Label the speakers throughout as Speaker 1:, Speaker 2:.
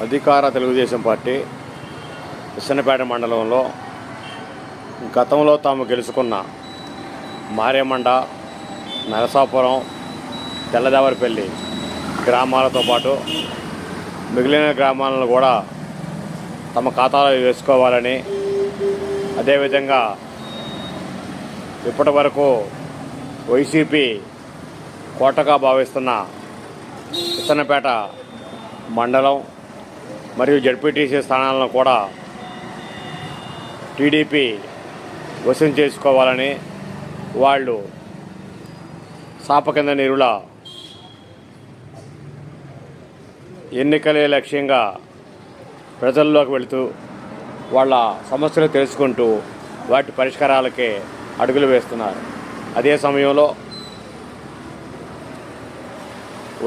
Speaker 1: అధికార తెలుగుదేశం పార్టీ విసన్నపేట మండలంలో గతంలో తాము గెలుచుకున్న మారేమండ, నరసాపురం, తెల్లదేవరపల్లి గ్రామాలతో పాటు మిగిలిన గ్రామాలను కూడా తమ ఖాతాలో వేసుకోవాలని, అదేవిధంగా ఇప్పటి వరకు వైసీపీ కోటగా భావిస్తున్న విసన్నపేట మండలం మరియు జడ్పీటీసీ స్థానాలను కూడా టీడీపీ వశం చేసుకోవాలని వాళ్ళు సాప కింద నీరుల ఎన్నికలే లక్ష్యంగా ప్రజల్లోకి వెళుతూ వాళ్ళ సమస్యలు తెలుసుకుంటూ వాటి పరిష్కారాలకే అడుగులు వేస్తున్నారు. అదే సమయంలో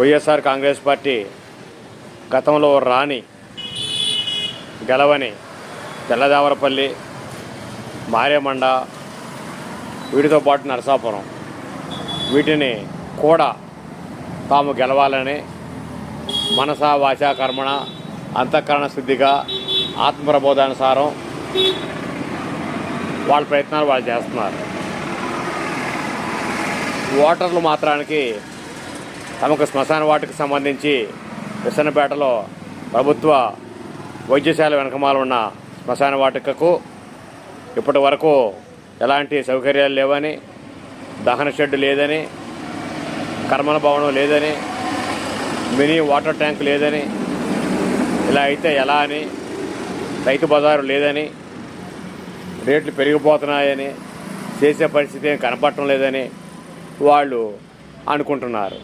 Speaker 1: వైఎస్ఆర్ కాంగ్రెస్ పార్టీ గతంలో రాని, గెలవని తెల్లదేవరపల్లి, మారేమండ, వీటితో పాటు నరసాపురం, వీటిని కూడా తాము గెలవాలని మనస, వాచ, కర్మణ, అంతఃకరణ శుద్ధిగా ఆత్మప్రబోధానుసారం వాళ్ళ ప్రయత్నాలు వాళ్ళు చేస్తున్నారు. ఓటర్లు మాత్రానికి తమకు శ్మశాన వాటికి సంబంధించి విసన్నపేటలో ప్రభుత్వ వైద్యశాల వెనకమాల ఉన్న శ్మశాన వాటికకు ఇప్పటి వరకు ఎలాంటి సౌకర్యాలు లేవని, దహన షెడ్ లేదని, కర్మల భవనం లేదని, మినీ వాటర్ ట్యాంక్ లేదని, ఇలా అయితే ఎలా అని, రైతు బజారు లేదని, రేట్లు పెరిగిపోతున్నాయని, చేసే పరిస్థితి ఏం కనపడటం లేదని వాళ్ళు అనుకుంటున్నారు.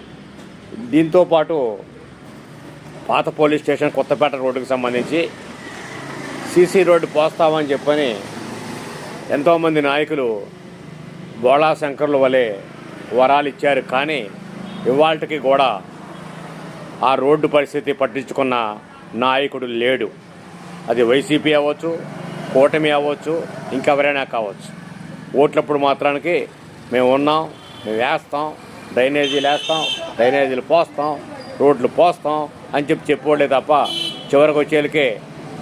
Speaker 1: దీంతోపాటు పాత పోలీస్ స్టేషన్ కొత్తపేట రోడ్డుకు సంబంధించి సీసీ రోడ్డు పోస్తామని చెప్పని ఎంతోమంది నాయకులు బోళా శంకర్ల వలె వరాలు ఇచ్చారు. కానీ ఇవాళకి కూడా ఆ రోడ్డు పరిస్థితి పట్టించుకున్న నాయకుడు లేడు. అది వైసీపీ అవ్వచ్చు, కూటమి అవ్వచ్చు, ఇంకెవరైనా కావచ్చు. ఓట్లప్పుడు మాత్రానికి మేము ఉన్నాం, మేము వేస్తాం, డ్రైనేజీలు వేస్తాం, డ్రైనేజీలు పోస్తాం, రోడ్లు పోస్తాం అని చెప్పేవాళ్ళే తప్ప చివరికి వచ్చేళ్ళకే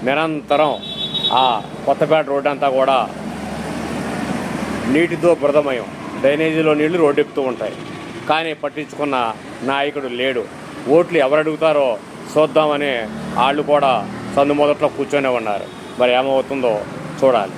Speaker 1: నిరంతరం ఆ కొత్తపేట రోడ్డు అంతా కూడా నీటితో బురదమయం, డ్రైనేజీలో నీళ్లు రోడ్డు ఎక్కుతూ ఉంటాయి. కానీ పట్టించుకున్న నాయకుడు లేడు. ఓట్లు ఎవరు అడుగుతారో చూద్దామని వాళ్ళు కూడా సందు మొదట్లో కూర్చొనే ఉన్నారు. మరి ఏమవుతుందో చూడాలి.